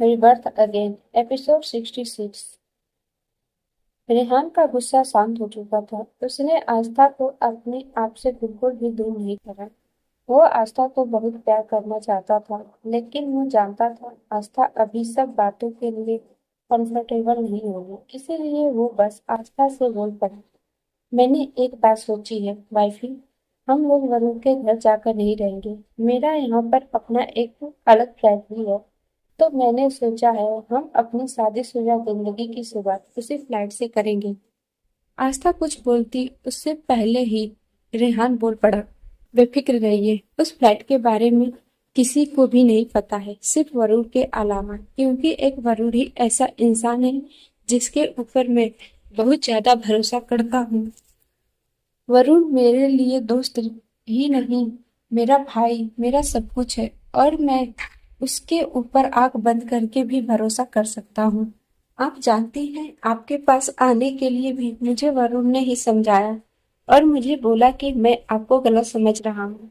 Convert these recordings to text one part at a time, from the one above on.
Rebirth again episode 66। Rehan का गुस्सा शांत हो चुका था। उसने आस्था को अपने आप से बिल्कुल भी दूर नहीं करा। वो आस्था को बहुत प्यार करना चाहता था, लेकिन वो जानता था आस्था अभी सब बातों के लिए कंफर्टेबल नहीं होगी। इसीलिए वो बस आस्था से बोल पड़ा। मैंने एक बात सोची है वाइफी। हम लोग वरुण के घर जाकर नहीं रहेंगे। मेरा यहाँ पर अपना एक अलग फ्लैट भी है। तो मैंने सोचा है हम अपनी शादीशुदा जिंदगी की शुरुआत उसी फ्लैट से करेंगे। आस्था कुछ बोलती उससे पहले ही रेहान बोल पड़ा। बेफिक्र रहिए, उस फ्लैट के बारे में किसी को भी नहीं पता है, सिर्फ वरुण के अलावा, क्योंकि एक वरुण ही ऐसा इंसान है जिसके ऊपर मैं बहुत ज्यादा भरोसा करता हूँ। वरुण मेरे लिए दोस्त ही नहीं, मेरा भाई, मेरा सब कुछ है। और मैं उसके ऊपर आंख बंद करके भी भरोसा कर सकता हूँ। आप जानती हैं, आपके पास आने के लिए भी मुझे वरुण ने ही समझाया और मुझे बोला कि मैं आपको गलत समझ रहा हूँ।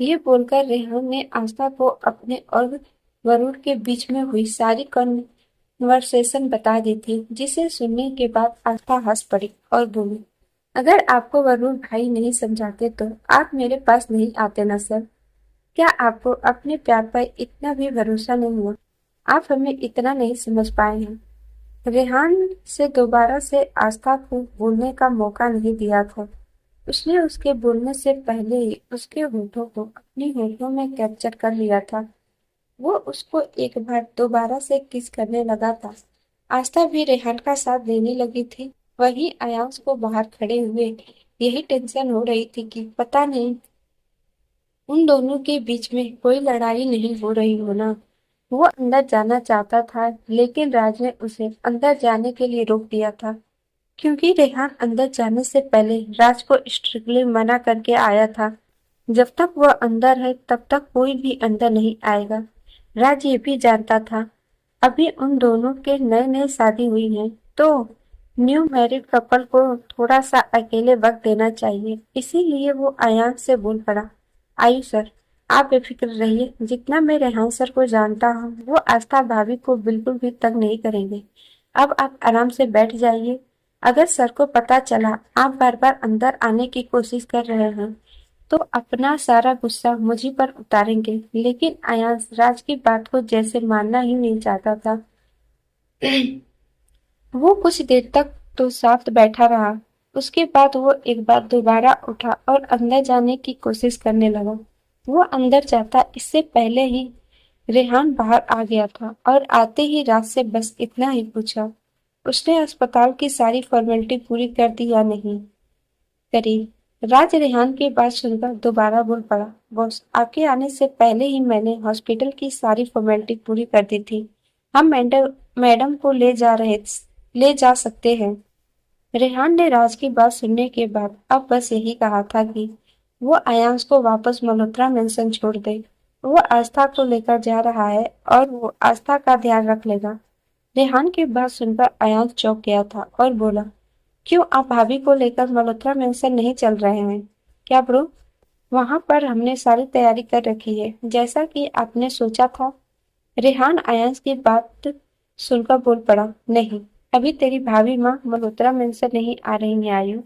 ये बोलकर रेहान ने आस्था को अपने और वरुण के बीच में हुई सारी कन्वर्सेशन बता दी थी, जिसे सुनने के बाद आस्था हंस पड़ी और बोली, अगर आपको वरुण भाई नहीं समझाते तो आप मेरे पास नहीं आते ना सर। क्या आपको अपने प्यार पर इतना भी भरोसा नहीं हुआ? आप हमें इतना नहीं समझ पाए हैं। रेहान से दोबारा से आस्था को बोलने का मौका नहीं दिया था। उसने उसके बोलने से पहले ही उसके होठों को अपनी होठों में कैप्चर कर लिया था। वो उसको एक बार दोबारा से किस करने लगा था। आस्था भी रेहान का साथ देने लगी थी। वहीं अयांश को बाहर खड़े हुए यही टेंशन हो रही थी कि पता नहीं उन दोनों के बीच में कोई लड़ाई नहीं हो रही हो ना। वो अंदर जाना चाहता था, लेकिन राज ने उसे अंदर जाने के लिए रोक दिया था, क्योंकि रेहान अंदर जाने से पहले राज को स्ट्रिक्टली मना करके आया था। जब तक वह अंदर है तब तक कोई भी अंदर नहीं आएगा। राज ये भी जानता था अभी उन दोनों के नए नए शादी हुई है, तो न्यू मैरिड कपल को थोड़ा सा अकेले वक्त देना चाहिए। इसीलिए वो अयान से बोल पड़ा, आयु सर, आप बेफिक्र रहिए। जितना मैं रेहान सर को जानता हूँ वो आस्था भाभी को बिल्कुल भी तंग नहीं करेंगे। अब आप आराम से बैठ जाइए। अगर सर को पता चला आप बार बार अंदर आने की कोशिश कर रहे हैं तो अपना सारा गुस्सा मुझी पर उतारेंगे। लेकिन अयांश राज की बात को जैसे मानना ही नहीं चाहता था। वो कुछ देर तक तो शांत बैठा रहा। उसके बाद वो एक बार दोबारा उठा और अंदर जाने की कोशिश करने लगा। वो अंदर जाता इससे पहले ही रेहान बाहर आ गया था और आते ही राज से बस इतना ही पूछा, उसने अस्पताल की सारी फॉर्मेलिटी पूरी कर दी या नहीं करी। राज रेहान की बात सुनकर दोबारा बोल पड़ा, बॉस, आपके आने से पहले ही मैंने हॉस्पिटल की सारी फॉर्मेलिटी पूरी कर दी थी। हम मैडम को ले जा सकते हैं। रेहान ने राज की बात सुनने के बाद अब बस यही कहा था कि वो अयांश को वापस मल्होत्रा मेंशन छोड़ दे। वो आस्था को लेकर जा रहा है और वो आस्था का ध्यान रख लेगा। रेहान की बात सुनकर अयांश चौंक गया था और बोला, क्यों आप भाभी को लेकर मल्होत्रा मेंशन नहीं चल रहे हैं क्या ब्रो? वहां पर हमने सारी तैयारी कर रखी है, जैसा कि आपने सोचा था। रेहान अयांश की बात सुनकर बोल पड़ा, नहीं, अभी तेरी भाभी माँ मल्होत्रा मेंशन नहीं आ रही है आयु।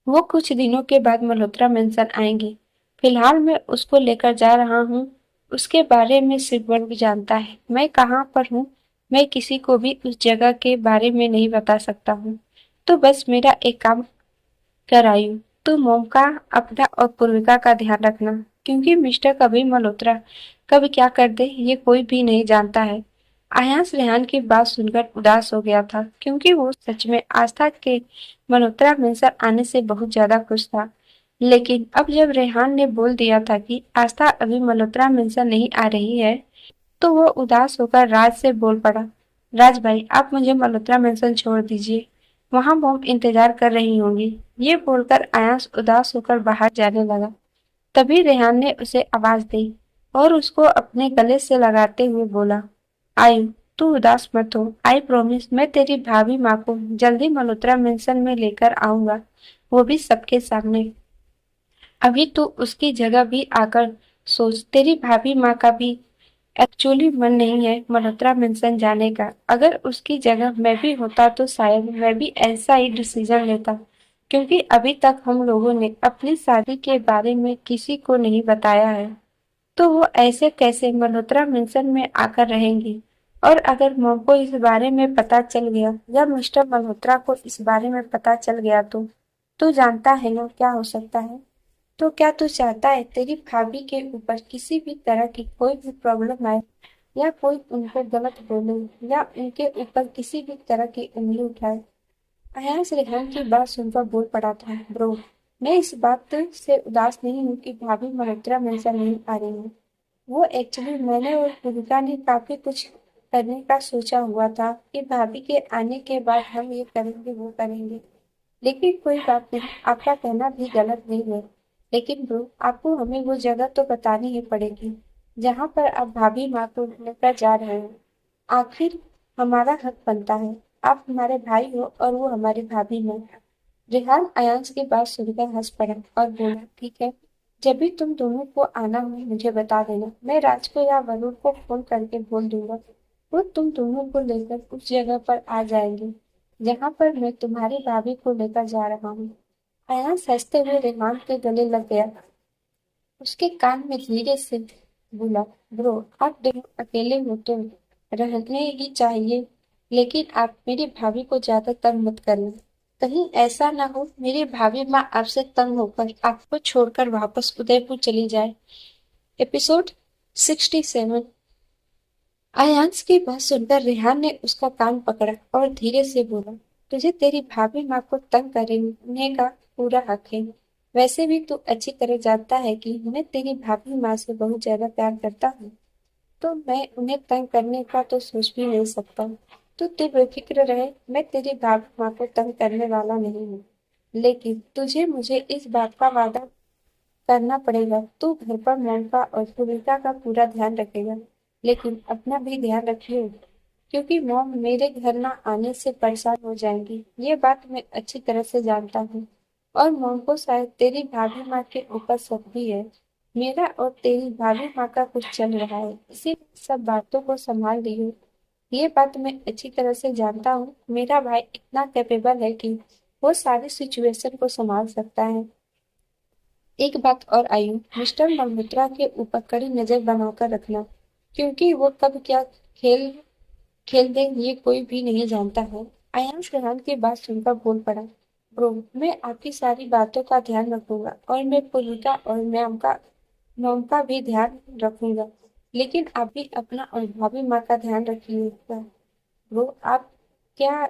वो कुछ दिनों के बाद मल्होत्रा मेंशन आएंगी। फिलहाल मैं उसको लेकर जा रहा हूँ। उसके बारे में सिर्फ वरुण जानता है। मैं कहाँ पर हूँ मैं किसी को भी उस जगह के बारे में नहीं बता सकता हूँ। तो बस मेरा एक काम कर आयु, तू मोम का, अपना और पूर्विका का ध्यान रखना, क्योंकि मिस्टर कभी मल्होत्रा कब क्या कर दे ये कोई भी नहीं जानता है। आयास रेहान की बात सुनकर उदास हो गया था, क्योंकि वो सच में आस्था के मल्होत्रा मेंशन आने से बहुत ज्यादा खुश था। लेकिन अब जब रेहान ने बोल दिया था कि आस्था अभी मल्होत्रा मेंशन नहीं आ रही है, तो वो उदास होकर राज से बोल पड़ा, राज भाई, आप मुझे मल्होत्रा मेंशन छोड़ दीजिए। वहां मॉम इंतजार कर रही होंगी। ये बोलकर आयास उदास होकर बाहर जाने लगा। तभी रेहान ने उसे आवाज दी और उसको अपने गले से लगाते हुए बोला, आयु, तू उदास मत हो। आई प्रॉमिस मैं तेरी भाभी माँ को जल्दी मल्होत्रा मेंशन में लेकर आऊंगा, वो भी सबके सामने। अभी तू उसकी जगह भी आकर सोच, तेरी भाभी माँ का भी एक्चुअली मन नहीं है मल्होत्रा मेंशन जाने का। अगर उसकी जगह मैं भी होता तो शायद मैं भी ऐसा ही डिसीजन लेता, क्योंकि अभी तक हम लोगों ने अपनी शादी के बारे में किसी को नहीं बताया है। तो वो ऐसे कैसे मल्होत्रा मेंशन में आकर रहेंगी? और अगर मॉम को इस बारे में पता चल गया या मिस्टर मल्होत्रा को इस बारे में पता चल गया तो जानता है ना क्या हो सकता है। तो क्या तू चाहता है तेरी भाभी के ऊपर किसी भी तरह की कोई भी प्रॉब्लम आए, या कोई उनको गलत बोले, या उनके ऊपर किसी भी तरह की उंगली उठाए? अयास रेहान की बात सुनकर बोल पड़ा था, ब्रो, मैं इस बात से उदास नहीं हूँ कि भाभी मल्होत्रा मेरे साथ नहीं आ रही है। वो एक्चुअली मैंने और पूजिका ने काफी कुछ करने का सोचा हुआ था कि भाभी के आने के बाद हम ये करेंगे वो करेंगे। लेकिन कोई बात नहीं, आपका कहना भी गलत नहीं है। लेकिन ब्रो, आपको हमें वो जगह तो बतानी ही पड़ेगी जहाँ पर आप भाभी माँ को लेकर जा रहे हैं। आखिर हमारा हक बनता है। आप हमारे भाई हो और वो हमारी भाभी है। रेहान अयांश की बात सुनकर हंस पड़ा और बोला, ठीक है, जब भी तुम दोनों को आना हो मुझे बता देना। मैं राज को या वरुण को फोन करके बोल दूंगा। वो तुम दोनों को लेकर उस जगह पर आ जाएंगे जहाँ पर मैं तुम्हारी भाभी को लेकर जा रहा हूँ। अयांश हंसते हुए रेहान के गले लग गया। उसके कान में धीरे से बोला, ब्रो, आप दोनों अकेले हो तो रहने ही चाहिए, लेकिन आप मेरी भाभी को ज्यादा तंग मत करना। कहीं ऐसा ना हो मेरी भाभी माँ आपसे तंग होकर आपको छोड़कर वापस उदयपुर चली जाए। एपिसोड 67। आयांश की बात सुनकर रेहान ने उसका कान पकड़ा और धीरे से बोला, तुझे तेरी भाभी माँ को तंग करने का पूरा हक है। वैसे भी तू अच्छी तरह जानता है कि मैं तेरी भाभी माँ से बहुत ज्यादा प्यार करता हूँ, तो मैं उन्हें तंग करने का तो सोच भी नहीं सकता। तो तू बेफिक्र रहे, मैं तेरी भाभी माँ को तंग करने वाला नहीं हूँ। लेकिन तुझे मुझे इस बात का वादा करना पड़ेगा, तू घर पर मौन का और सुनीता का पूरा ध्यान रखेगा, लेकिन अपना भी ध्यान रखियो, क्योंकि मॉम मेरे घर ना आने से परेशान हो जाएंगी। ये बात मैं अच्छी तरह से जानता हूँ। और मॉम को शायद तेरी भाभी माँ के ऊपर शक भी है। मेरा और तेरी भाभी माँ का कुछ चल रहा है, इसीलिए सब बातों को संभाल लियो। ये बात मैं अच्छी तरह से जानता हूँ। मेरा भाई इतना कैपेबल है कि वो सारी सिचुएशन को संभाल सकता है। एक बात और आयु, मिस्टर मल्होत्रा के ऊपर कड़ी नजर बनाकर रखना, क्योंकि वो कब क्या खेल खेल दे ये कोई भी नहीं जानता है। अयांश रेहान की बात सुनकर बोल पड़ा, ब्रो, मैं आपकी सारी बातों का ध्यान रखूंगा और मैं पूर्विका और मैम का भी ध्यान रखूंगा, लेकिन आप भी अपना और भाभी माँ का ध्यान रखिएगा। ब्रो, आप क्या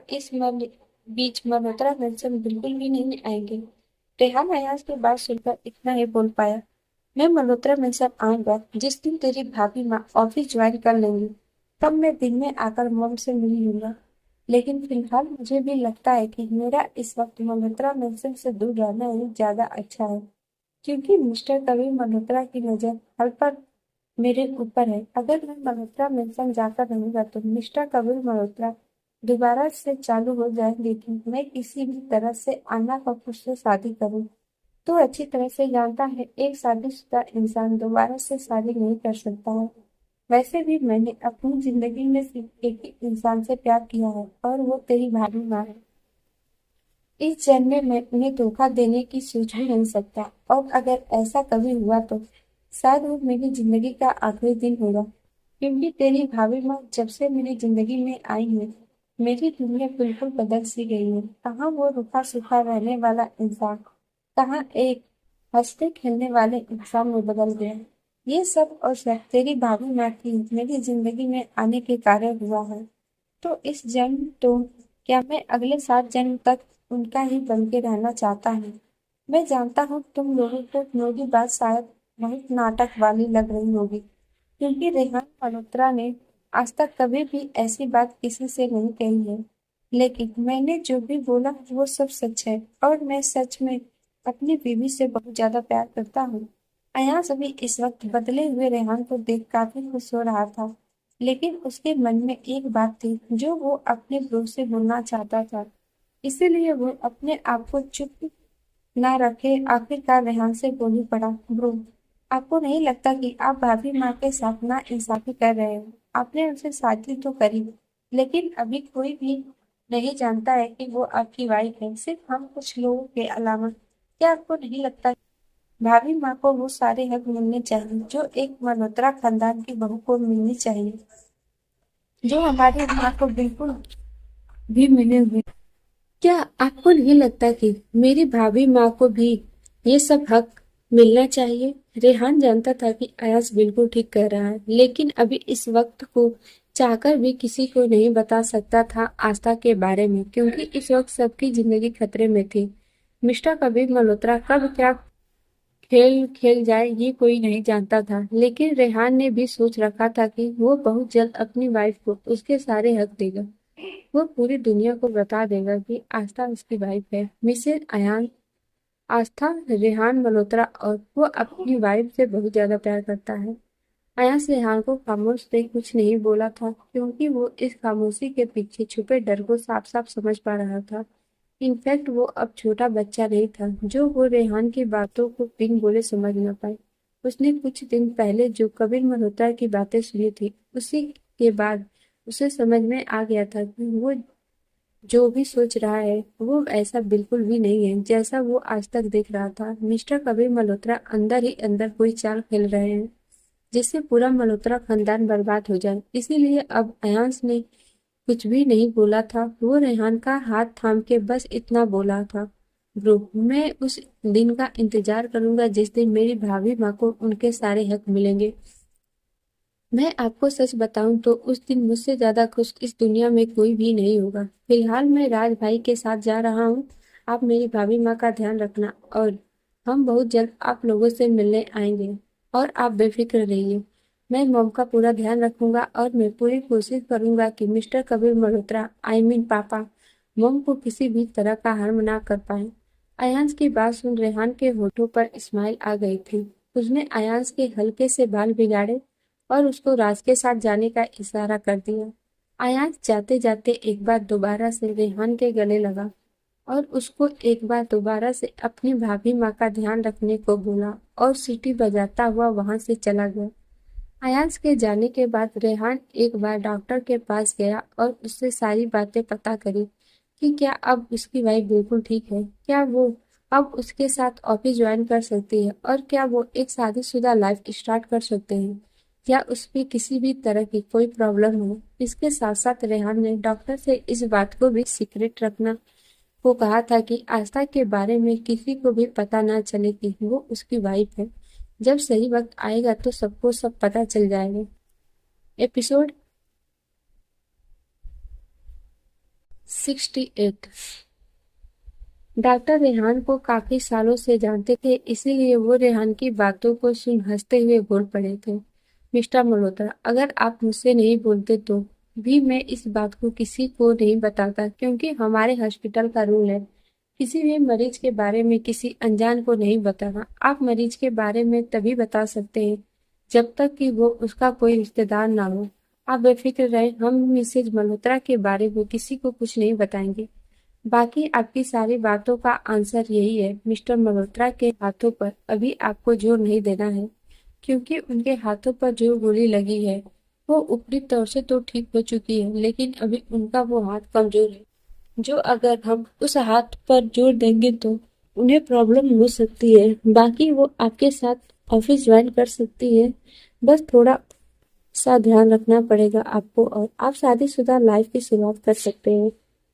बीच मल्होत्रा मेंशन बिल्कुल भी नहीं आएंगे? रेहान अयाज की बात सुनकर इतना ही बोल पाया, मैं मल्होत्रा मेंशन आऊंगा जिस दिन तेरी भाभी माँ ऑफिस ज्वाइन कर लेंगी, तब मैं दिन में आकर मॉम से मिल लूंगा। लेकिन फिलहाल मुझे भी लगता है कि मेरा इस वक्त मल्होत्रा मेंशन से दूर रहना ही ज्यादा अच्छा है, क्योंकि मिस्टर कबीर मल्होत्रा की नजर हर पर मेरे ऊपर है। अगर मैं मल्होत्रा मेंशन जाकर रहूंगा तो मिस्टर कबीर मल्होत्रा दोबारा से चालू हो जाएंगे कि मैं किसी भी तरह से अन्ना कपूर से शादी करूं। तो अच्छी तरह से जानता है एक शादीशुदा इंसान दोबारा से शादी नहीं कर सकता है। वैसे भी मैंने अपनी जिंदगी में सिर्फ एक ही इंसान से प्यार किया है और वो तेरी भाभी माँ है। इस जन्म में मैं उन्हें धोखा देने की सोच भी नहीं सकता, और अगर ऐसा कभी हुआ तो शायद वो मेरी जिंदगी का आखिरी दिन होगा, क्योंकि तेरी भाभी माँ जब से मेरी जिंदगी में आई है मेरी दुनिया बिल्कुल बदल सी गई है। कहाँ वो रूखा सूखा रहने वाला इंसान, कहाँ एक हंसते खेलने वाले इंसान में बदल गया। ये सब और सब तेरी भाभी माँ की मेरी जिंदगी में आने के कारण हुआ है। तो इस जन्म तो क्या मैं अगले 7 जन्म तक उनका ही बन के रहना चाहता हूँ। मैं जानता हूँ तुम लोगों को मेरी बात शायद बहुत नाटक वाली लग रही होगी, क्योंकि रेहान मल्होत्रा ने आज तक कभी भी ऐसी बात किसी से नहीं कही है। लेकिन मैंने जो भी बोला वो सब सच है, और मैं सच में अपनी बीवी से बहुत ज्यादा प्यार करता हूँ। अयास भी इस वक्त बदले हुए रेहान को देख काफी खुश हो रहा था, लेकिन उसके मन में एक बात थी जो वो अपने ब्रो से बोलना चाहता था। इसीलिए वो अपने आप को चुप ना रखे आखिरकार रेहान से बोल ही पड़ा, ब्रो, आपको नहीं लगता कि आप भाभी माँ के साथ ना इंसाफी कर रहे हो? आपने उनसे शादी तो करी, लेकिन अभी कोई भी नहीं जानता है कि वो आपकी वाइफ है, सिर्फ हम कुछ लोगों के अलावा। क्या आपको नहीं लगता भाभी माँ को वो सारे हक मिलने चाहिए जो एक मल्होत्रा खानदान की बहू को मिलनी चाहिए, जो हमारी माँ को बिल्कुल भी मिले हुए? क्या आपको नहीं लगता कि मेरी भाभी माँ को भी ये सब हक मिलना चाहिए? रेहान जानता था कि अयाज बिल्कुल ठीक कह रहा है, लेकिन अभी इस वक्त को चाहकर भी किसी को नहीं बता सकता था आस्था के बारे में, क्योंकि इस वक्त सबकी जिंदगी खतरे में थी। मिस्टर कबीर मल्होत्रा कब क्या खेल खेल जाए ये कोई नहीं जानता था, लेकिन रेहान ने भी सोच रखा था कि वो बहुत जल्द अपनी वाइफ को उसके सारे हक देगा। वो पूरी दुनिया को बता देगा कि आस्था उसकी वाइफ है, मिसेज अयान। आस्था रेहान मल्होत्रा और वो अपनी वाइफ से बहुत ज्यादा प्यार करता है। अयान रेहान को खामोश से कुछ नहीं बोला था, क्योंकि वो इस खामोशी के पीछे छुपे डर को साफ साफ समझ पा रहा था। इनफैक्ट वो अब छोटा बच्चा नहीं था जो वो रेहान की बातों को बिन बोले समझ न पाए। उसने कुछ दिन पहले जो कबीर मल्होत्रा की बातें सुनी थी, उसी के बाद उसे समझ में आ गया था कि वो जो भी सोच रहा है वो ऐसा बिल्कुल भी नहीं है जैसा वो आज तक देख रहा था। मिस्टर कबीर मल्होत्रा अंदर ही अंदर कोई चाल खेल रहे हैं जिससे पूरा मल्होत्रा खानदान बर्बाद हो जाए। इसीलिए अब अयांश ने कुछ भी नहीं बोला था। वो रेहान का हाथ थाम के बस इतना बोला था, ब्रो, मैं उस दिन का इंतजार करूंगा जिस दिन मेरी भाभी माँ को उनके सारे हक मिलेंगे। मैं आपको सच बताऊं तो उस दिन मुझसे ज्यादा खुश इस दुनिया में कोई भी नहीं होगा। फिलहाल मैं राज भाई के साथ जा रहा हूँ। आप मेरी भाभी माँ का ध्यान रखना और हम बहुत जल्द आप लोगों से मिलने आएंगे। और आप बेफिक्र रहिए, मैं मॉम का पूरा ध्यान रखूंगा और मैं पूरी कोशिश करूंगा कि mister Kabir Malhotra, I mean पापा, मॉम को किसी भी तरह का हार्म ना कर पाए। अयांश की बात सुन रेहान के होठों पर स्माइल आ गई थी। उसने अयांश के हल्के से बाल बिगाड़े और उसको राज के साथ जाने का इशारा कर दिया। अयाज जाते जाते एक बार दोबारा से रेहान के गले लगा और उसको एक बार दोबारा से अपनी भाभी माँ का ध्यान रखने को बोला और सीटी बजाता हुआ वहां से चला गया। अयाज के जाने के बाद रेहान एक बार डॉक्टर के पास गया और उससे सारी बातें पता करी कि क्या अब उसकी वाइफ बिल्कुल ठीक है, क्या वो अब उसके साथ ऑफिस ज्वाइन कर सकती है और क्या वो एक शादीशुदा लाइफ स्टार्ट कर सकते हैं, या उसमें किसी भी तरह की कोई प्रॉब्लम हो। इसके साथ साथ रेहान ने डॉक्टर से इस बात को भी सीक्रेट रखना को कहा था कि आस्था के बारे में किसी को भी पता ना चले कि वो उसकी वाइफ है। जब सही वक्त आएगा तो सबको सब पता चल जाएगा। एपिसोड 68। डॉक्टर रेहान को काफी सालों से जानते थे, इसीलिए वो रेहान की बातों को सुन हंसते हुए बोल पड़े थे, मिस्टर मल्होत्रा, अगर आप मुझसे नहीं बोलते तो भी मैं इस बात को किसी को नहीं बताता, क्योंकि हमारे हॉस्पिटल का रूल है किसी भी मरीज के बारे में किसी अनजान को नहीं बताना। आप मरीज के बारे में तभी बता सकते हैं जब तक कि वो उसका कोई रिश्तेदार ना हो। आप बेफिक्र रहें, हम मिसेज मल्होत्रा के बारे में किसी को कुछ नहीं बताएंगे। बाकी आपकी सारी बातों का आंसर यही है, मिस्टर मल्होत्रा के हाथों पर अभी आपको जोर नहीं देना है, क्योंकि उनके हाथों पर जो गोली लगी है वो ऊपरी तौर से तो ठीक हो चुकी है, लेकिन अभी उनका वो हाथ कमजोर है, जो अगर हम उस हाथ पर जोर देंगे तो उन्हें प्रॉब्लम हो सकती है। बाकी वो आपके साथ ऑफिस ज्वाइन कर सकती है, बस थोड़ा सा ध्यान रखना पड़ेगा आपको, और आप शादीशुदा लाइफ की शुरुआत कर सकते हैं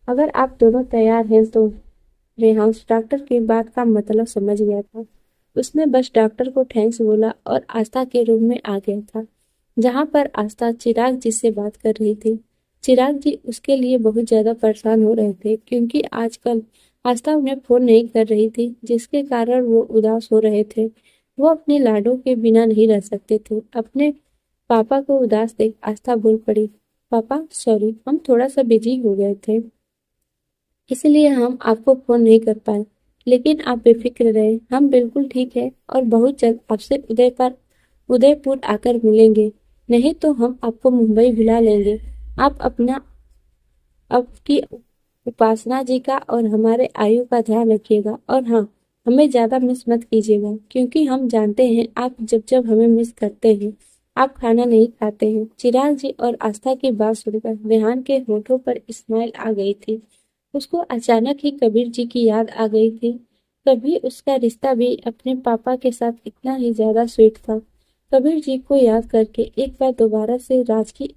अगर आप दोनों तैयार हैं तो। रेहाउस डॉक्टर की बात का मतलब समझ गया था। उसने बस डॉक्टर को थैंक्स बोला और आस्था के रूम में आ गया था, जहां पर आस्था चिराग जी से बात कर रही थी। चिराग जी उसके लिए बहुत ज्यादा परेशान हो रहे थे, क्योंकि आजकल आस्था उन्हें फोन नहीं कर रही थी, जिसके कारण वो उदास हो रहे थे। वो अपने लाडो के बिना नहीं रह सकते थे। अपने पापा को उदास देख आस्था बोल पड़ी, पापा सॉरी, हम थोड़ा सा बिजी हो गए थे, इसलिए हम आपको फोन नहीं कर पाए, लेकिन आप बेफिक्र रहे, हम बिल्कुल ठीक है और बहुत जल्द आपसे उदयपुर आकर मिलेंगे, नहीं तो हम आपको मुंबई बुला लेंगे। आप अपना आपकी उपासना जी का और हमारे आयु का ध्यान रखिएगा, और हाँ, हमें ज्यादा मिस मत कीजिएगा, क्योंकि हम जानते हैं आप जब जब हमें मिस करते हैं आप खाना नहीं खाते हैं। चिराग जी और आस्था की बात सुनकर रेहान के होठों पर स्माइल आ गई थी। उसको अचानक ही कबीर जी की याद आ गई थी। कभी उसका रिश्ता भी अपने पापा के साथ इतना ही ज्यादा स्वीट था। कबीर जी को याद करके एक बार दोबारा से राज की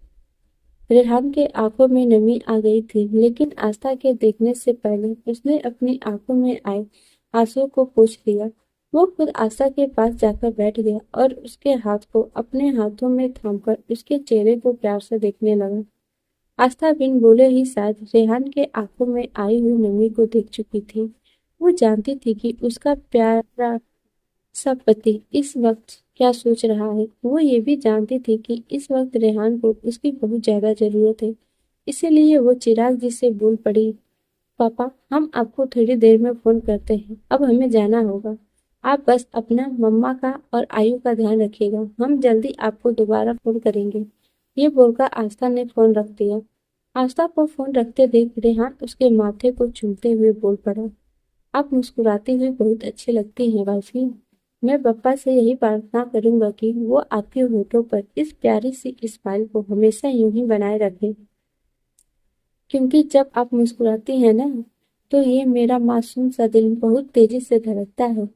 रेहान के आंखों में नमी आ गई थी, लेकिन आस्था के देखने से पहले उसने अपनी आंखों में आए आंसुओं को पोंछ लिया। वो खुद आस्था के पास जाकर बैठ गया और उसके हाथ को अपने हाथों में थामकर उसके चेहरे को प्यार से देखने लगा। आस्था बिन बोले ही शायद रेहान के आंखों में आई हुई नमी को देख चुकी थी। वो जानती थी कि उसका प्यारा सब पति इस वक्त क्या सोच रहा है। वो ये भी जानती थी कि इस वक्त रेहान को उसकी बहुत ज्यादा जरूरत है। इसीलिए वो चिराग जी से बोल पड़ी, पापा हम आपको थोड़ी देर में फोन करते हैं, अब हमें जाना होगा। आप बस अपना मम्मा का और आयु का ध्यान रखिएगा, हम जल्दी आपको दोबारा फोन करेंगे। ये बोलकर आस्था ने फोन रख दिया। आस्था को फोन रखते देख रेहान उसके माथे को चूमते हुए बोल पड़ा, आप मुस्कुराती हुई बहुत अच्छी लगती हैं वाइफी। मैं पप्पा से यही प्रार्थना करूंगा कि वो आपके होठों पर इस प्यारी सी स्माइल को हमेशा यूं ही बनाए रखें, क्योंकि जब आप मुस्कुराती हैं ना तो ये मेरा मासूम सा दिल बहुत तेजी से धड़कता है।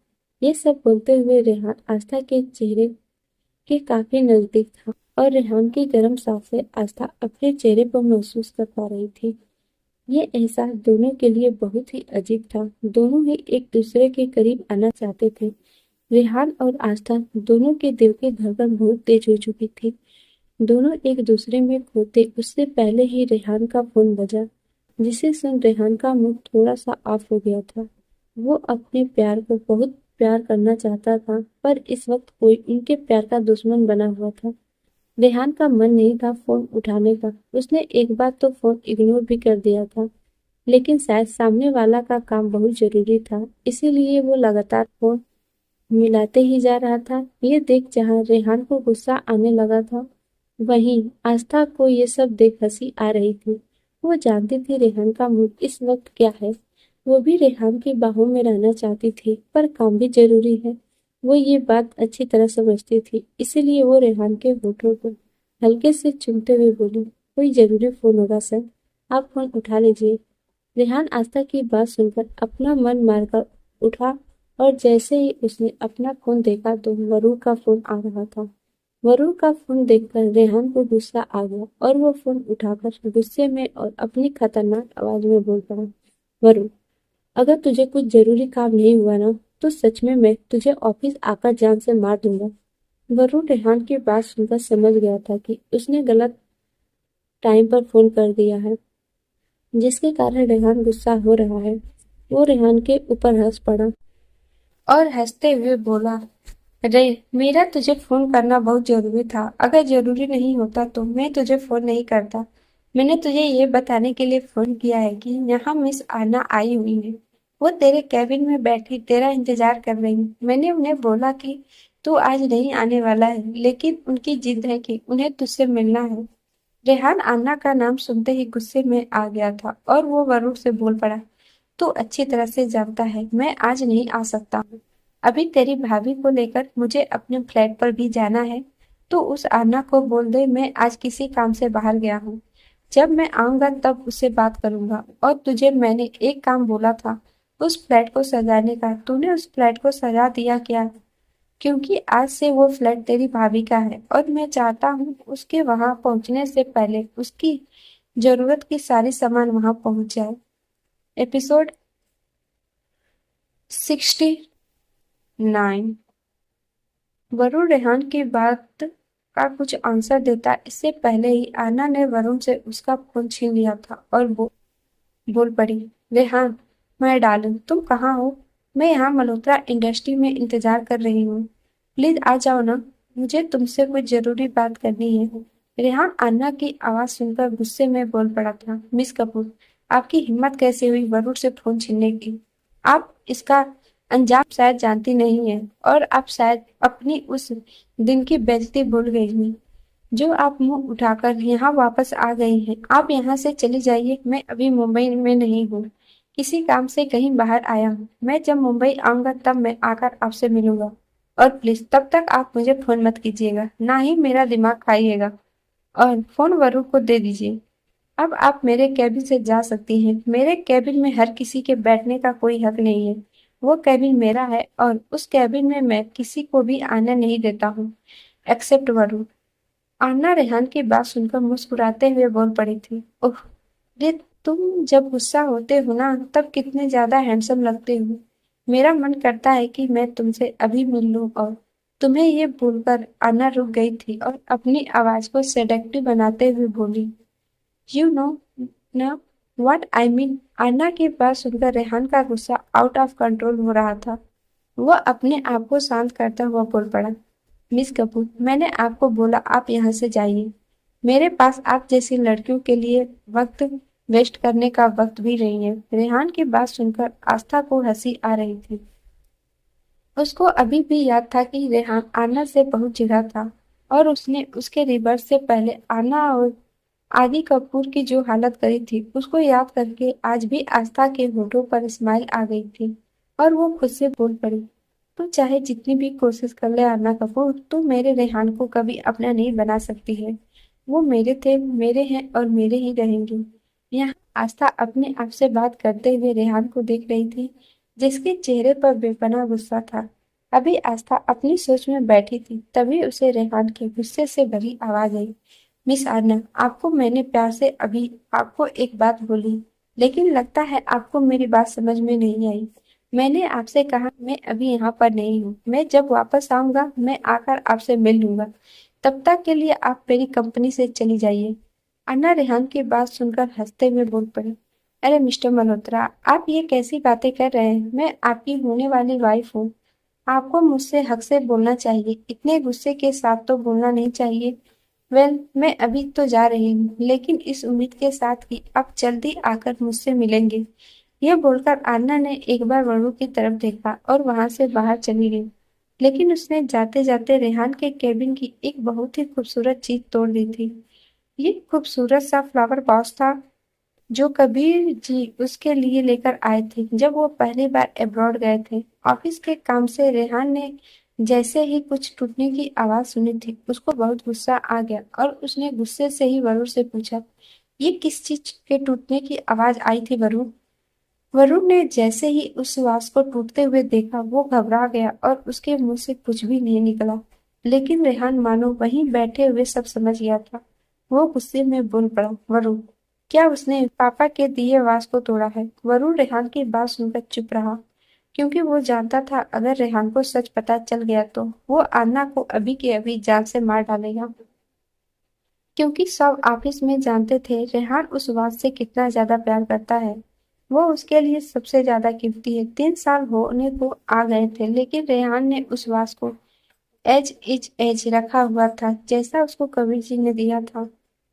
ये सब बोलते हुए रेहान आस्था के चेहरे के काफी नजदीक था और रेहान की गर्म सांसें आस्था अपने चेहरे पर महसूस कर पा रही थी। ये एहसास दोनों के लिए बहुत ही अजीब था। दोनों ही एक दूसरे के करीब आना चाहते थे। रेहान और आस्था दोनों के दिल की धड़कन बहुत तेज हो चुकी थी। दोनों एक दूसरे में खोते उससे पहले ही रेहान का फोन बजा, जिसे सुन रेहान का मुंह थोड़ा सा ऑफ हो गया था। वो अपने प्यार को बहुत प्यार करना चाहता था, पर इस वक्त कोई उनके प्यार का दुश्मन बना हुआ था। रेहान का मन नहीं था फोन उठाने का। उसने एक बार तो फोन इग्नोर भी कर दिया था, लेकिन शायद सामने वाला का काम बहुत जरूरी था, इसीलिए वो लगातार फोन मिलाते ही जा रहा था। ये देख जहां रेहान को गुस्सा आने लगा था, वहीं आस्था को ये सब देख हंसी आ रही थी। वो जानती थी रेहान का मूड इस वक्त क्या है। वो भी रेहान की बाहों में रहना चाहती थी, पर काम भी जरूरी है। वो ये बात अच्छी तरह समझती थी, इसीलिए वो रेहान के होठों को हल्के से चूमते हुए बोली, कोई जरूरी फोन होगा सर, आप फोन उठा लीजिए। रेहान आस्था की बात सुनकर अपना मन मारकर उठा और जैसे ही उसने अपना फोन देखा तो वरुण का फोन आ रहा था। वरुण का फोन देखकर रेहान को गुस्सा आ गया और वो फोन उठाकर गुस्से में और अपनी खतरनाक आवाज में बोल पड़ा, वरुण अगर तुझे कुछ जरूरी काम नहीं हुआ ना तो सच में मैं तुझे ऑफिस आकर जान से मार दूंगा। वरुण रेहान की बात सुनकर समझ गया था कि उसने गलत टाइम पर फोन कर दिया है, जिसके कारण रेहान गुस्सा हो रहा है। वो रेहान के ऊपर हंस पड़ा और हंसते हुए बोला, रे मेरा तुझे फोन करना बहुत जरूरी था, अगर जरूरी नहीं होता तो मैं तुझे फोन नहीं करता। मैंने तुझे ये बताने के लिए फोन किया है कि यहाँ मिस आना आई हुई है। वो तेरे कैबिन में बैठी तेरा इंतजार कर रही है। मैंने उन्हें बोला कि तू आज नहीं आने वाला है, लेकिन उनकी जिद है कि उन्हें तुझसे मिलना है। रेहान अन्ना का नाम सुनते ही गुस्से में आ गया था और वो वरुण से बोल पड़ा, तू अच्छी तरह से जानता है मैं आज नहीं आ सकता हूँ। अभी तेरी भाभी को लेकर मुझे अपने फ्लैट पर भी जाना है, तो उस अन्ना को बोल दे मैं आज किसी काम से बाहर गया हूँ। जब मैं आऊंगा तब उससे बात करूंगा। और तुझे मैंने एक काम बोला था उस फ्लैट को सजाने का, तूने उस फ्लैट को सजा दिया क्या? क्योंकि आज से वो फ्लैट तेरी भाभी का है और मैं चाहता हूँ उसके वहां पहुंचने से पहले उसकी जरूरत की सारी सामान वहां पहुंच जाए। एपिसोड 69। वरुण रेहान की बात का कुछ आंसर देता इससे पहले ही आना ने वरुण से उसका फोन छीन लिया था और बोल पड़ी, रेहान मैं डार्लिंग तुम कहाँ हो? मैं यहाँ मल्होत्रा इंडस्ट्री में इंतजार कर रही हूँ, प्लीज आ जाओ ना, मुझे तुमसे कुछ जरूरी बात करनी है। रेहान अन्ना की आवाज सुनकर गुस्से में बोल पड़ा था, मिस कपूर आपकी हिम्मत कैसे हुई वरुण से फोन छीनने की? आप इसका अंजाम शायद जानती नहीं है और आप शायद अपनी उस दिन की बेइज्जती भूल गई हैं, जो आप मुंह उठाकर यहाँ वापस आ गई हैं। आप यहाँ से चली जाइए, मैं अभी मुंबई में नहीं हूँ। किसी काम से कहीं बाहर आया हूँ। मैं जब मुंबई आऊंगा तब मैं आकर आपसे मिलूंगा। और प्लीज तब तक आप मुझे फोन मत कीजिएगा, ना ही मेरा दिमाग खाइएगा। और फोन वरुण को दे दीजिए। अब आप मेरे केबिन से जा सकती हैं। मेरे केबिन में हर किसी के बैठने का कोई हक नहीं है। वो केबिन मेरा है और उस केबिन में मैं किसी को भी आने नहीं देता हूँ, एक्सेप्ट वरुण। अन्ना रेहान की बात सुनकर मुस्कुराते हुए बोल पड़ी थी। ओह, रे, तुम जब गुस्सा होते हो ना तब कितने ज्यादा हैंडसम लगते हो। मेरा मन करता है कि मैं तुमसे अभी मिल लूं। और तुम्हें ये बोलकर अन्ना रुक गई थी और अपनी आवाज को सेडक्टिव बनाते हुए बोली, यू नो ना व्हाट आई मीन। अन्ना की बात सुनकर रेहान का गुस्सा आउट ऑफ कंट्रोल हो रहा था। वह अपने आप को शांत करता हुआ बोल पड़ा, मिस कपूर, मैंने आपको बोला आप यहाँ से जाइए। मेरे पास आप जैसी लड़कियों के लिए वक्त वेस्ट करने का वक्त भी नहीं है। रेहान की बात सुनकर आस्था को हंसी आ रही थी। उसको अभी भी याद था कि रेहान आना से बहुत चिढ़ा था और उसने उसके रिवर्स से पहले आना और आदि कपूर की जो हालत करी थी उसको याद करके आज भी आस्था के होठों पर स्माइल आ गई थी। और वो खुद से बोल पड़ी, तू चाहे जितनी भी कोशिश कर ले अन्ना कपूर, तू मेरे रेहान को कभी अपना नहीं बना सकती है। वो मेरे थे, मेरे हैं और मेरे ही रहेंगे। यहाँ आस्था अपने आप से बात करते हुए रेहान को देख रही थी, जिसके चेहरे पर बेपनाह गुस्सा था। अभी आस्था अपनी सोच में बैठी थी, तभी उसे रेहान के गुस्से से भरी आवाज आई, मिस आर्ना, आपको मैंने प्यार से अभी आपको एक बात बोली, लेकिन लगता है आपको मेरी बात समझ में नहीं आई। मैंने आपसे कहा मैं अभी यहाँ पर नहीं हूँ। मैं जब वापस आऊंगा मैं आकर आपसे मिल लूंगा। तब तक के लिए आप मेरी कंपनी से चली जाइए। अन्ना रेहान की बात सुनकर हंसते हुए बोल पड़े, अरे मिस्टर मल्होत्रा, आप ये कैसी बातें कर रहे हैं। मैं आपकी होने वाली वाइफ हूँ। आपको मुझसे हक से बोलना चाहिए, इतने गुस्से के साथ तो बोलना नहीं चाहिए। वेल, मैं अभी तो जा रही हूँ, लेकिन इस उम्मीद के साथ कि आप जल्दी आकर मुझसे मिलेंगे। यह बोलकर अन्ना ने एक बार वरुण की तरफ देखा और वहां से बाहर चली गई। लेकिन उसने जाते जाते रेहान के केबिन की एक बहुत ही खूबसूरत चीज तोड़ दी थी। ये खूबसूरत सा फ्लावर वास था जो कबीर जी उसके लिए लेकर आए थे जब वो पहली बार अब्रॉड गए थे। ऑफिस के काम से रेहान ने जैसे ही कुछ टूटने की आवाज सुनी थी उसको बहुत गुस्सा आ गया और उसने गुस्से से ही वरुण से पूछा, ये किस चीज के टूटने की आवाज आई थी वरुण। वरुण ने जैसे ही उस वास को टूटते हुए देखा वो घबरा गया और उसके मुंह से कुछ भी नहीं निकला। लेकिन रेहान मानो वहीं बैठे हुए सब समझ गया था। वो गुस्से में बोल पड़ा, वरुण, क्या उसने पापा के दिए वास को तोड़ा है। वरुण रेहान की बात सुनकर चुप रहा, क्योंकि वो जानता था अगर रेहान को सच पता चल गया तो वो अन्ना को अभी के अभी जान से मार डालेगा। क्योंकि सब ऑफिस में जानते थे रेहान उस वास से कितना ज्यादा प्यार करता है। वो उसके लिए सबसे ज्यादा कीमती है। 3 साल होने को आ गए थे लेकिन रेहान ने उस वास को एज इज एज रखा हुआ था जैसा उसको कबीर जी ने दिया था।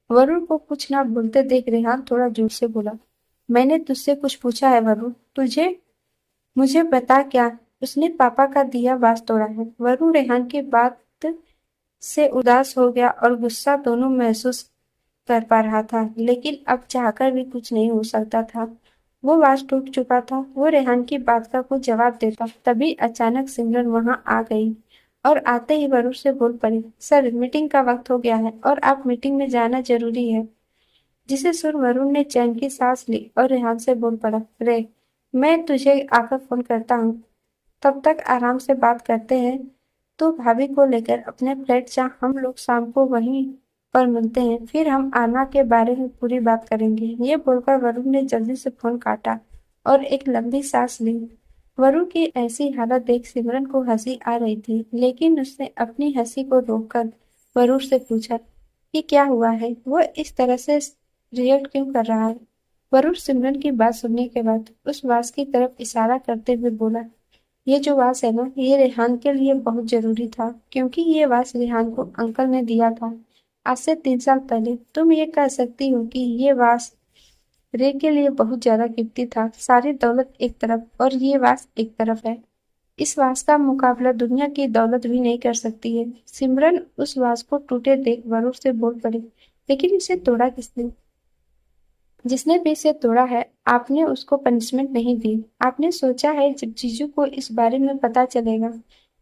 वरुण को कुछ ना बोलते देख रेहान थोड़ा जोर से बोला, मैंने तुझसे कुछ पूछा है वरुण, तुझे मुझे बता क्या उसने पापा का दिया वास तोड़ा है। वरुण रेहान की बात से उदास हो गया और गुस्सा दोनों महसूस कर पा रहा था, लेकिन अब चाहकर भी कुछ नहीं हो सकता था। वो वास टूट चुका था। वो रेहान की बात का कुछ जवाब देता तभी अचानक सिमरन वहां आ गई और आते ही वरुण से बोल पड़ी, सर मीटिंग का वक्त हो गया है और आप मीटिंग में जाना जरूरी है। जिसे सुन वरुण ने चैन की सांस ली और रेहान से बोल पड़ा, रे, मैं तुझे आकर फोन करता हूँ, तब तक आराम से बात करते हैं। तो भाभी को लेकर अपने फ्लैट जा, हम लोग शाम को वहीं पर मिलते हैं, फिर हम आना के बारे में पूरी बात करेंगे। ये बोलकर वरुण ने जल्दी से फोन काटा और एक लंबी सांस ली। वरुण की ऐसी हालत देख सिमरन को हंसी आ रही थी, लेकिन उसने अपनी हंसी को रोककर वरुण से पूछा, ये क्या हुआ है, वो इस तरह से रिएक्ट क्यों कर रहा है। वरुण सिमरन की बात सुनने के बाद उस वास की तरफ इशारा करते हुए बोला, ये जो वास है ना, ये रेहान के लिए बहुत जरूरी था, क्योंकि ये वास रेहान को अंकल ने दिया था आज से 3 साल पहले। तुम ये कह सकती हो कि ये वास रे के लिए बहुत ज्यादा कीमती था। सारी दौलत एक तरफ और ये वास एक तरफ है। इस वास का मुकाबला दुनिया की दौलत भी नहीं कर सकती है। सिमरन उस वास को टूटे देख वरुण से बोल पड़ी, लेकिन इसे तोड़ा किसने। जिसने भी इसे तोड़ा है, आपने उसको पनिशमेंट नहीं दी। आपने सोचा है जब जीजू को इस बारे में पता चलेगा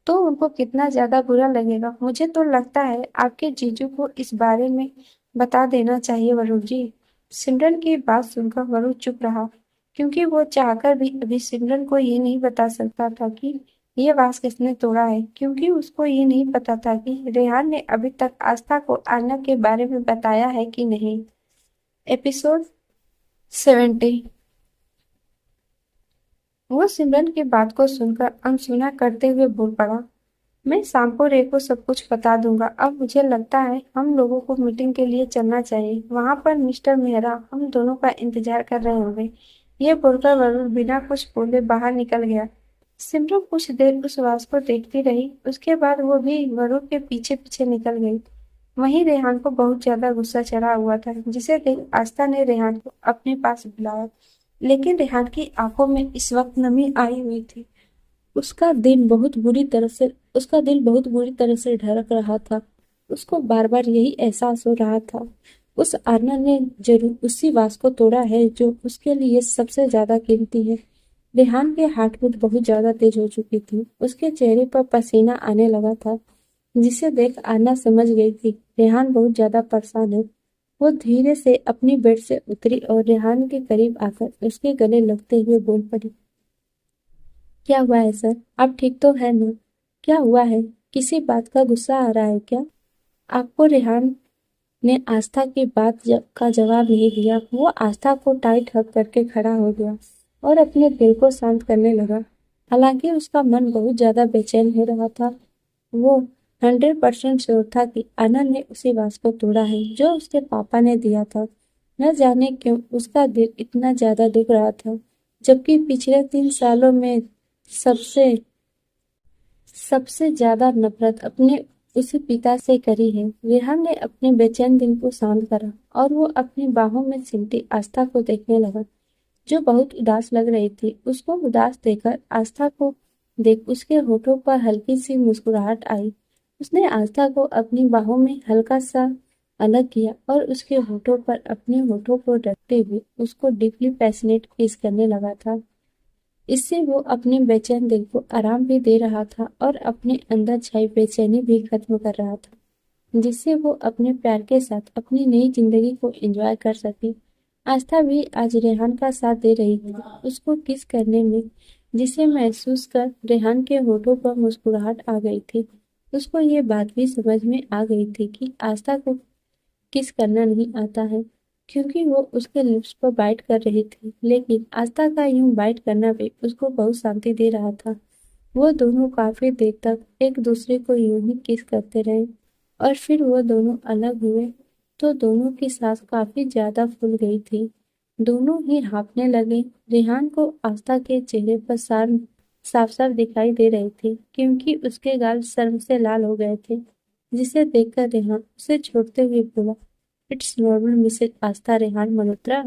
तो उनको कितना ज्यादा बुरा लगेगा। मुझे तो लगता है आपके जीजू को इस बारे में बता देना चाहिए वरुण जी। सिमरन की बात सुनकर वरुण चुप रहा, क्योंकि वो चाहकर भी अभी सिमरन को ये नहीं बता सकता था कि ये वास किसने तोड़ा है, क्योंकि उसको ये नहीं पता था कि रेहान ने अभी तक आस्था को आर्नव के बारे में बताया है कि नहीं। एपिसोड 70। वो सिमरन की बात को सुनकर अनसुना करते हुए बोल पड़ा, मैं शाम को रे को सब कुछ बता दूंगा। अब मुझे लगता है हम लोगों को मीटिंग के लिए चलना चाहिए। वहां पर मिस्टर मेहरा हम दोनों का इंतजार कर रहे होंगे। ये बोलकर वरुण बिना कुछ बोले बाहर निकल गया। सिमरन कुछ देर उस वास को देखती रही, उसके बाद वो भी वरुण के पीछे पीछे निकल गई। वहीं रेहान को बहुत ज्यादा गुस्सा चढ़ा हुआ था, जिसे देख आस्था ने रेहान को अपने पास बुलाया। लेकिन रेहान की आंखों में इस वक्त नमी आई हुई थी। उसका दिल बहुत बुरी तरह से उसका दिल बहुत बुरी तरह से धड़क रहा था। उसको बार बार यही एहसास हो रहा था, उस आरना ने जरूर उसी वास को तोड़ा है जो उसके लिए सबसे ज्यादा कीमती है। रेहान के हार्ट बीट बहुत ज्यादा तेज हो चुकी थी। उसके चेहरे पर पसीना आने लगा था, जिसे देख आरना समझ गई थी रेहान बहुत ज्यादा परेशान है। वो धीरे से अपनी बेड से उतरी और रेहान के करीब आकर उसके गले लगते हुए बोल पड़ी, क्या हुआ है सर? आप ठीक तो है ना? क्या हुआ है? किसी बात का गुस्सा आ रहा है क्या आपको? रेहान ने आस्था की का जवाब नहीं दिया। वो आस्था को टाइट हग करके खड़ा हो गया और अपने दिल को शांत करने लगा। हालांकि उसका मन बहुत ज्यादा बेचैन हो रहा था। वो 100% श्योर था कि आनंद ने उसी वास को तोड़ा है जो उसके पापा ने दिया था। न जाने क्यों उसका दिल इतना ज्यादा दुख रहा था, जबकि पिछले 3 सालों में सबसे सबसे ज्यादा नफरत अपने उसी पिता से करी है। रेहान ने अपने बेचैन दिल को शांत करा और वो अपनी बाहों में सिमटी आस्था को देखने लगा, जो बहुत उदास लग रही थी। उसको उदास देखकर आस्था को देख उसके होठों पर हल्की सी मुस्कुराहट आई। उसने आस्था को अपनी बाहों में हल्का सा अलग किया और उसके होठों पर अपने होठों को रखते हुए उसको डीपली पैशनेट किस करने लगा था। इससे वो अपने बेचैन दिल को आराम भी दे रहा था और अपने अंदर छाई बेचैनी भी खत्म कर रहा था, जिससे वो अपने प्यार के साथ अपनी नई जिंदगी को एंजॉय कर सके। आस्था भी आज रेहान का साथ दे रही थी उसको किस करने में, जिसे महसूस कर रेहान के होठों पर मुस्कुराहट आ गई थी। उसको ये बात भी समझ में आ गई थी कि आस्था को किस करना नहीं आता है, क्योंकि वो उसके लिप्स पर बाइट कर रही थी। लेकिन आस्था का यूं बाइट करना भी उसको बहुत शांति दे रहा था। वो दोनों काफी देर तक एक दूसरे को यूं ही किस करते रहे और फिर वो दोनों अलग हुए तो दोनों की सांस काफी ज्यादा फूल गई थी। दोनों ही हाँफने लगे। रेहान को आस्था के चेहरे पर शर्म साफ साफ दिखाई दे रही थी, क्योंकि उसके गाल शर्म से लाल हो गए थे, जिसे देखकर रेहान उसे छोड़ते हुए बोला, इट्स नॉर्मल मिसेज आस्था रेहान मल्होत्रा।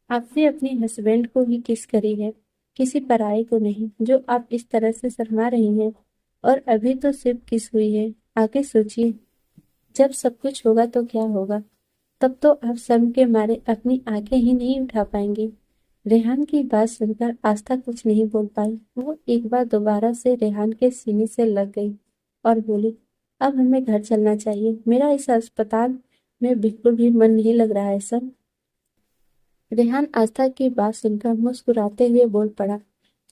आपने अपने हस्बैंड को ही किस करी है, किसी पराये को नहीं, जो आप इस तरह से शर्मा रही हैं। और अभी तो सिर्फ किस हुई है, आगे सोचिए, जब सब कुछ होगा तो क्या होगा? तब तो आप शर्म के मारे अपनी आंखें ही नहीं उठा पाएंगे। रेहान की बात सुनकर आस्था कुछ नहीं बोल पाई। वो एक बार दोबारा से रेहान के सीने से लग गई और बोली, अब हमें घर चलना चाहिए। मेरा इस अस्पताल में बिल्कुल भी मन नहीं लग रहा है सर। रेहान आस्था की बात सुनकर मुस्कुराते हुए बोल पड़ा,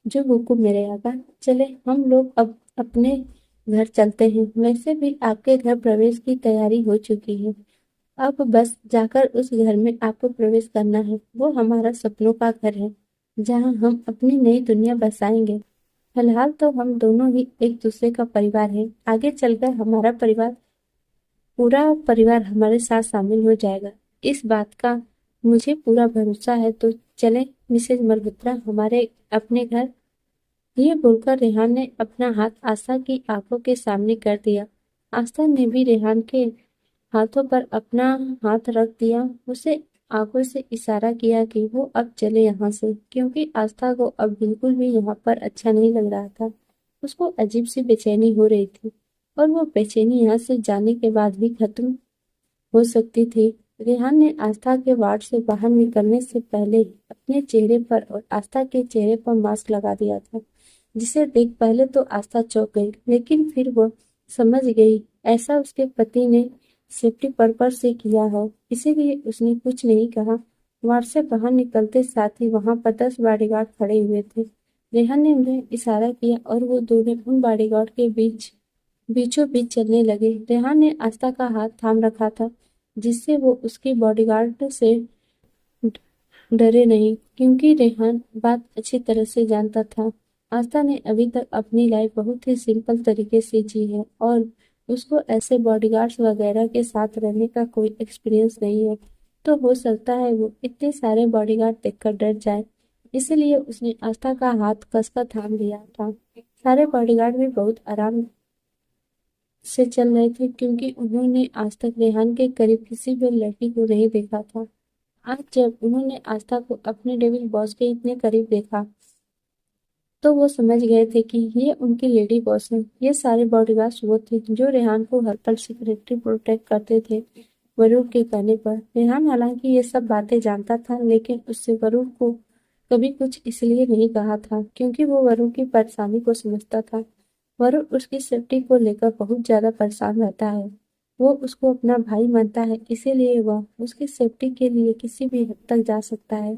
जो हुकुम मेरे आका। चले हम लोग अब अपने घर चलते हैं। वैसे भी आपके घर प्रवेश की तैयारी हो चुकी है। अब बस जाकर उस घर में आपको प्रवेश करना है। वो हमारा सपनों का घर है, जहाँ हम अपनी नई दुनिया बसाएंगे। फिलहाल तो हम दोनों ही एक दूसरे का परिवार है। आगे चलकर हमारा परिवार, पूरा परिवार हमारे साथ शामिल हो जाएगा। इस बात का मुझे पूरा भरोसा है। तो चले मिसेज मल्होत्रा हमारे अपने घर। ये बोलकर रेहान ने अपना हाथ आस्था की आंखों के सामने कर दिया। आस्था ने भी रेहान के हाथों पर अपना हाथ रख दिया। उसे आंखों से इशारा किया कि वो अब चले यहाँ से, क्योंकि आस्था को अब बिल्कुल भी यहाँ पर अच्छा नहीं लग रहा था। उसको अजीब सी बेचैनी हो रही थी और वो बेचैनी यहाँ से जाने के बाद भी खत्म हो सकती थी। रेहान ने आस्था के वार्ड से बाहर निकलने से पहले ही अपने चेहरे पर और आस्था के चेहरे पर मास्क लगा दिया था, जिसे देख पहले तो आस्था चौंक गई, लेकिन फिर वो समझ गई ऐसा उसके पति ने सेफ्टी पर्पस से किया है, इसीलिए उसने कुछ नहीं कहा। वार्ड से बाहर निकलते साथ ही वहां पर 10 बॉडीगार्ड खड़े हुए थे। रेहान ने उन्हें इशारा किया और वो दोनों उन बॉडीगार्ड के बीचों बीच चलने लगे। रेहान ने आस्था का हाथ थाम रखा था, जिससे वो उसके बॉडीगार्ड से डरे नहीं, क्योंकि रेहान बात अच्छी तरह से जानता था। आस्था ने अभी तक अपनी लाइफ बहुत ही सिंपल तरीके से जी है और उसको ऐसे बॉडीगार्ड्स वगैरह के साथ रहने का कोई एक्सपीरियंस नहीं है, तो हो सकता है वो इतने सारे बॉडीगार्ड देखकर डर जाए। इसलिए उसने आस्था का हाथ कसकर थाम लिया था। सारे बॉडीगार्ड भी बहुत आराम से चल रहे थे, क्योंकि उन्होंने आज तक रेहान के करीब किसी भी लड़की को नहीं देखा था। आज जब उन्होंने आस्था को अपने डेविल बॉस के इतने करीब देखा, तो वो समझ गए थे कि ये उनकी लेडी बॉस है। ये सारे बॉडीगार्ड्स वो थे जो रेहान को हर पल सिक्योरिटी प्रोटेक्ट करते थे, वरुण के कहने पर। रेहान हालांकि ये सब बातें जानता था, लेकिन उससे वरुण को कभी कुछ इसलिए नहीं कहा था, क्योंकि वो वरुण की परेशानी को समझता था। वरुण उसकी सेफ्टी को लेकर बहुत ज्यादा परेशान रहता है। वो उसको अपना भाई मानता है, इसीलिए वह उसकी सेफ्टी के लिए किसी भी हद तक जा सकता है।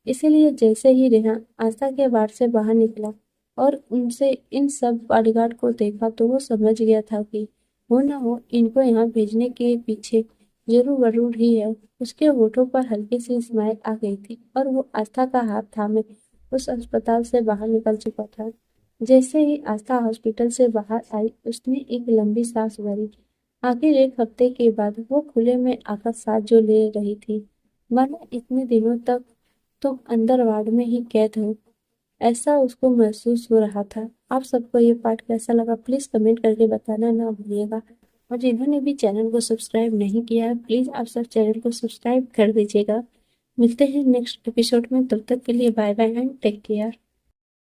इसीलिए जैसे ही रेहान आस्था के वार्ड से बाहर निकला और उनसे इन सब बॉडीगार्ड को देखा, तो वो समझ गया था कि हो ना हो इनको यहाँ भेजने के पीछे जरूर वरुण ही है। उसके होठों पर हल्की सी स्माइल आ गई थी और वो आस्था का हाथ थामे उस अस्पताल से बाहर निकल चुका था। जैसे ही आस्था हॉस्पिटल से बाहर आई, उसने एक लंबी सांस भरी। आखिर एक हफ्ते के बाद वो खुले में आकर सांस जो ले रही थी, मानो इतने दिनों तक तुम अंदर वार्ड में ही कैद हो, ऐसा उसको महसूस हो रहा था। आप सबको ये पार्ट कैसा लगा प्लीज कमेंट करके बताना ना भूलिएगा। और जिन्होंने भी चैनल को सब्सक्राइब नहीं किया है, प्लीज आप सब चैनल को सब्सक्राइब कर दीजिएगा। मिलते हैं नेक्स्ट एपिसोड में, तब तक के लिए bye bye and take care.